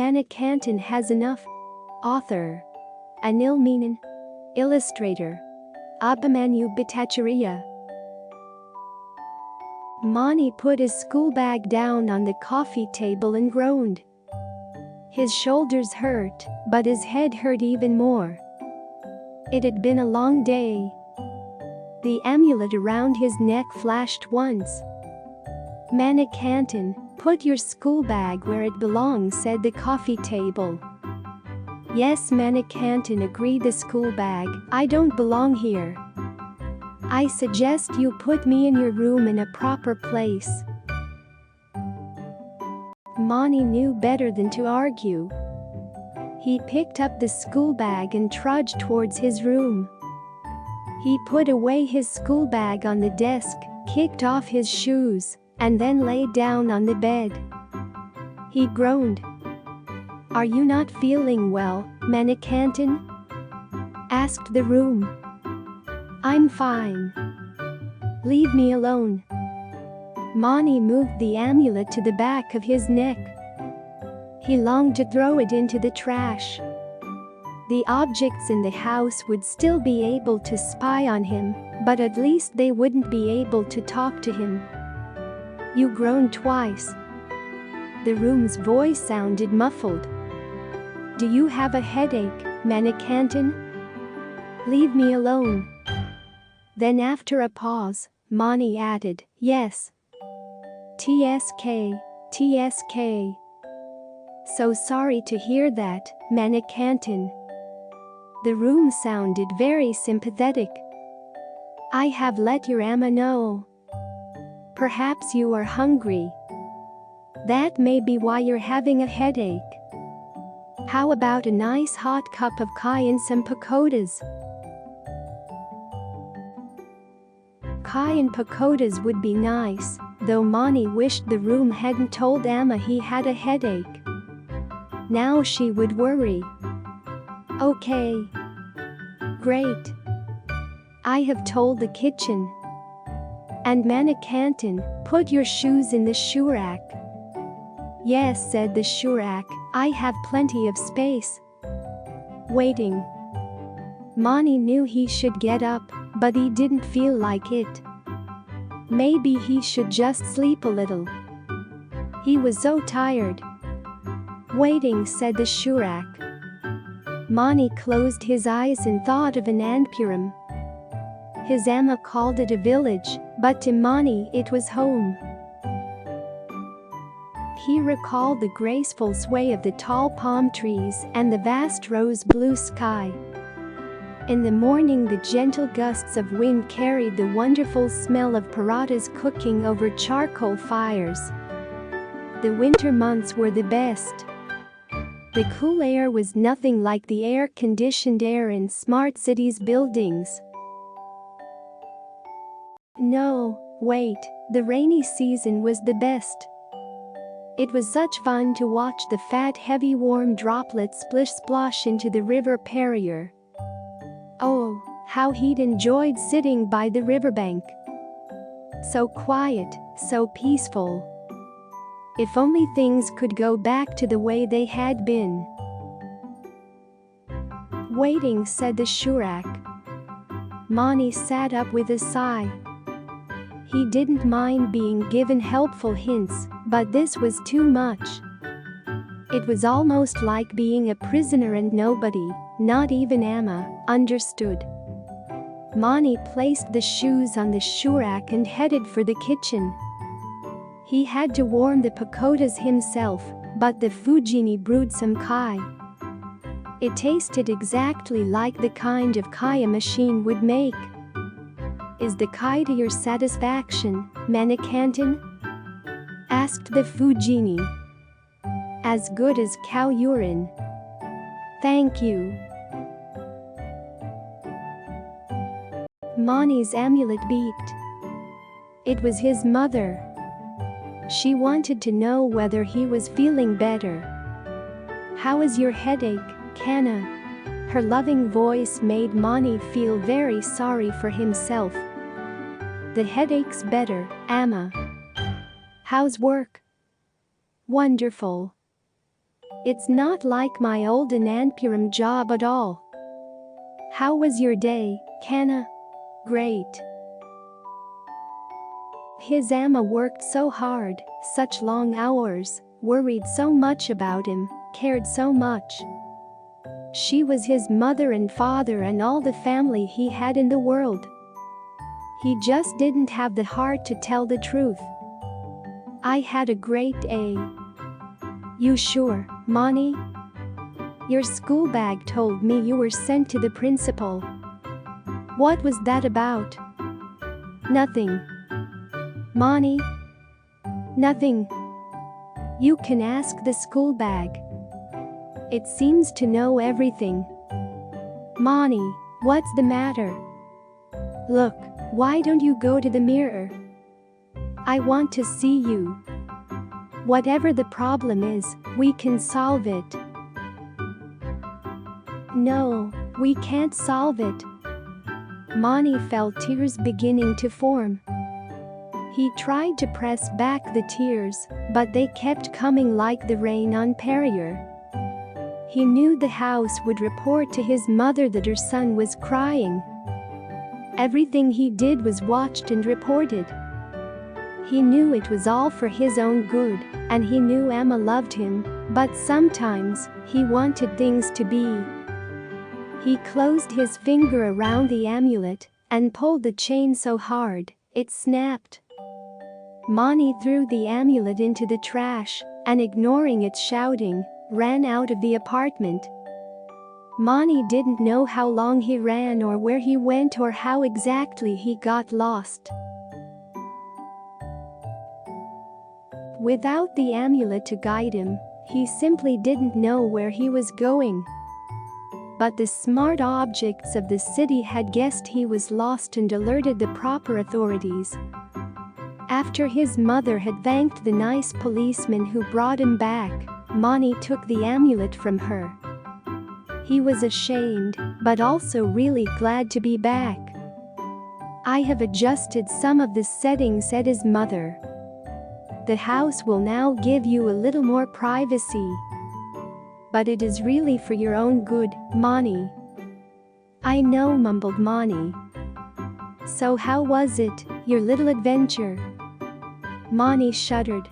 Manikantan Has Enough. Author Anil. Menon. Illustrator Upamanyu. Bhattacharyya. Mani put his school bag down on the coffee table and groaned. His shoulders hurt, but his head hurt even more. It had been a long day. The amulet around his neck flashed once. Manikantan, put your school bag where it belongs, said the coffee table. Yes, Manikantan agreed, the school bag. I don't belong here. I suggest you put me in your room in a proper place. Mani knew better than to argue. He picked up the school bag and trudged towards his room. He put away his school bag on the desk, kicked off his shoes, and then lay down on the bed. He groaned. Are you not feeling well, Manikantan? Asked the room. I'm fine. Leave me alone. Mani moved the amulet to the back of his neck. He longed to throw it into the trash. The objects in the house would still be able to spy on him, but at least they wouldn't be able to talk to him. You groaned twice. The room's voice sounded muffled. Do you have a headache, Manikantan? Leave me alone. Then after a pause, Mani added, yes. TSK. So sorry to hear that, Manikantan. The room sounded very sympathetic. I have let your Amma know. Perhaps you are hungry. That may be why you're having a headache. How about a nice hot cup of chai and some pakodas? Chai and pakodas would be nice, though Mani wished the room hadn't told Amma he had a headache. Now she would worry. Okay. Great. I have told the kitchen. And Manikantan, put your shoes in the shoe rack. Yes, said the shoe rack, I have plenty of space. Waiting. Mani knew he should get up, but he didn't feel like it. Maybe he should just sleep a little. He was so tired. Waiting, said the shoe rack. Mani closed his eyes and thought of Anandpuram. His Amma called it a village, but to Mani it was home. He recalled the graceful sway of the tall palm trees and the vast rose-blue sky. In the morning the gentle gusts of wind carried the wonderful smell of parathas cooking over charcoal fires. The winter months were the best. The cool air was nothing like the air-conditioned air in smart cities' buildings. No, wait, the rainy season was the best. It was such fun to watch the fat, heavy, warm droplets splish-splosh into the river Perrier. Oh, how he'd enjoyed sitting by the riverbank. So quiet, so peaceful. If only things could go back to the way they had been. Waiting, said the shoe rack. Mani sat up with a sigh. He didn't mind being given helpful hints, but this was too much. It was almost like being a prisoner and nobody, not even Amma, understood. Mani placed the shoes on the shoe rack and headed for the kitchen. He had to warm the pakodas himself, but the Fujini brewed some chai. It tasted exactly like the kind of chai a machine would make. Is the chai to your satisfaction, Manikantan? Asked the Fujini. As good as cow urine. Thank you. Mani's amulet beeped. It was his mother. She wanted to know whether he was feeling better. How is your headache, Kana? Her loving voice made Mani feel very sorry for himself. The headache's better, Amma. How's work? Wonderful. It's not like my old Ananpuram job at all. How was your day, Kana? Great. His Amma worked so hard, such long hours, worried so much about him, cared so much. She was his mother and father and all the family he had in the world. He just didn't have the heart to tell the truth. I had a great day. You sure, Mani? Your school bag told me you were sent to the principal. What was that about? Nothing. Mani? Nothing. You can ask the school bag. It seems to know everything. Mani, what's the matter? Look, why don't you go to the mirror? I want to see you. Whatever the problem is, we can solve it. No, we can't solve it. Mani felt tears beginning to form. He tried to press back the tears, but they kept coming like the rain on Perrier. He knew the house would report to his mother that her son was crying. Everything he did was watched and reported. He knew it was all for his own good, and he knew Amma loved him, but sometimes he wanted things to be. He closed his finger around the amulet and pulled the chain so hard, it snapped. Mani threw the amulet into the trash and, ignoring its shouting, ran out of the apartment. Mani didn't know how long he ran or where he went or how exactly he got lost. Without the amulet to guide him, he simply didn't know where he was going. But the smart objects of the city had guessed he was lost and alerted the proper authorities. After his mother had thanked the nice policeman who brought him back, Mani took the amulet from her. He was ashamed, but also really glad to be back. I have adjusted some of the settings, said his mother. The house will now give you a little more privacy. But it is really for your own good, Mani. I know, mumbled Mani. So how was it, your little adventure? Mani shuddered.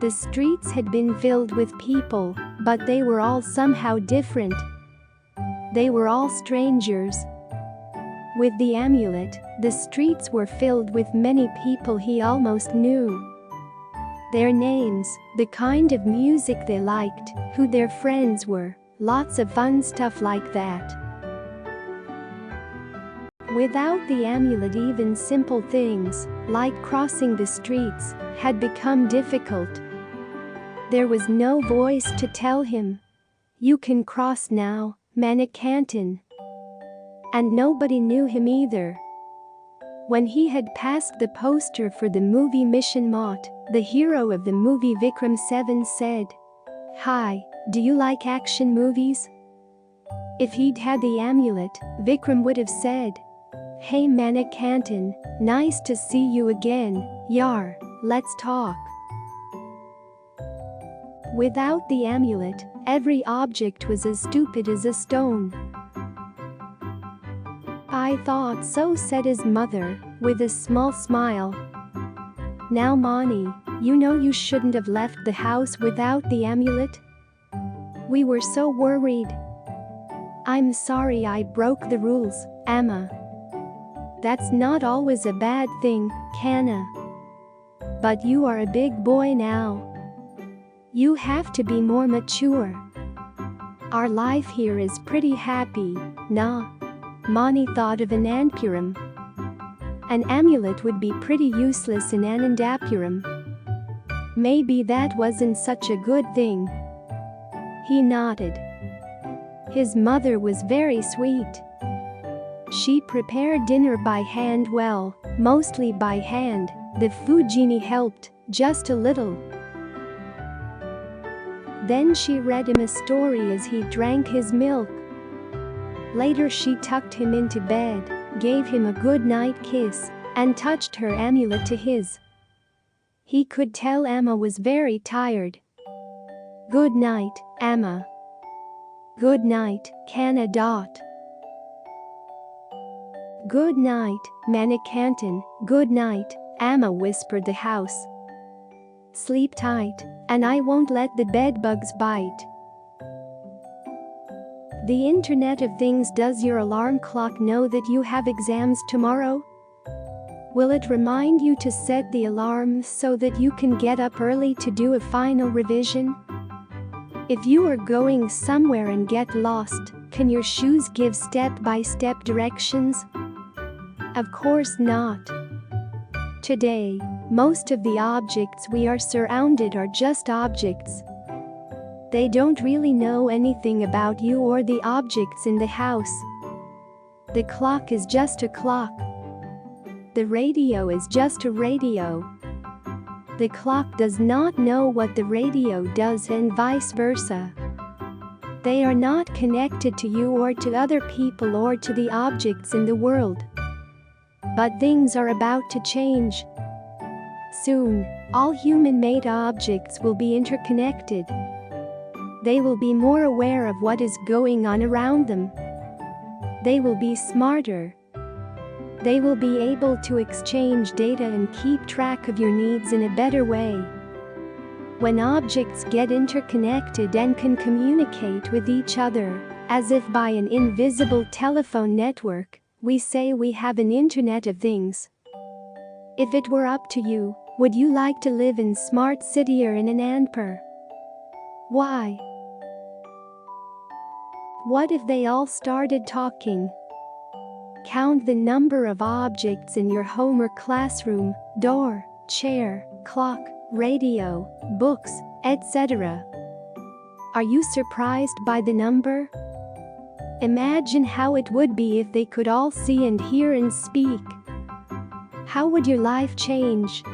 The streets had been filled with people, but they were all somehow different. They were all strangers. With the amulet, the streets were filled with many people he almost knew. Their names, the kind of music they liked, who their friends were, lots of fun stuff like that. Without the amulet, even simple things, like crossing the streets, had become difficult. There was no voice to tell him, "You can cross now, Manikantan." And nobody knew him either. When he had passed the poster for the movie Mission Mott, the hero of the movie Vikram 7 said, "Hi, do you like action movies?" If he'd had the amulet, Vikram would have said, "Hey Manikantan, nice to see you again, yar, let's talk." Without the amulet, every object was as stupid as a stone. I thought so, said his mother, with a small smile. Now Mani, you know you shouldn't have left the house without the amulet. We were so worried. I'm sorry I broke the rules, Amma. That's not always a bad thing, Kana. But you are a big boy now. You have to be more mature. Our life here is pretty happy, nah? Mani thought of Ananpuram. An amulet would be pretty useless in Anandapuram. Maybe that wasn't such a good thing. He nodded. His mother was very sweet. She prepared dinner by hand, well, mostly by hand. The food genie helped, just a little. Then she read him a story as he drank his milk. Later she tucked him into bed, gave him a good night kiss, and touched her amulet to his. He could tell Amma was very tired. Good night, Amma. Good night, Kana. Good night, Manikantan. Good night, Amma, whispered the house. Sleep tight, and I won't let the bedbugs bite. The Internet of Things. Does your alarm clock know that you have exams tomorrow? Will it remind you to set the alarm so that you can get up early to do a final revision? If you are going somewhere and get lost, can your shoes give step-by-step directions? Of course not. Today, most of the objects we are surrounded are just objects. They don't really know anything about you or the objects in the house. The clock is just a clock. The radio is just a radio. The clock does not know what the radio does, and vice versa. They are not connected to you or to other people or to the objects in the world. But things are about to change. Soon, all human-made objects will be interconnected. They will be more aware of what is going on around them. They will be smarter. They will be able to exchange data and keep track of your needs in a better way. When objects get interconnected and can communicate with each other, as if by an invisible telephone network, we say we have an Internet of Things. If it were up to you, would you like to live in Smart City or in an Anpur? Why? What if they all started talking? Count the number of objects in your home or classroom: door, chair, clock, radio, books, etc. Are you surprised by the number? Imagine how it would be if they could all see and hear and speak. How would your life change?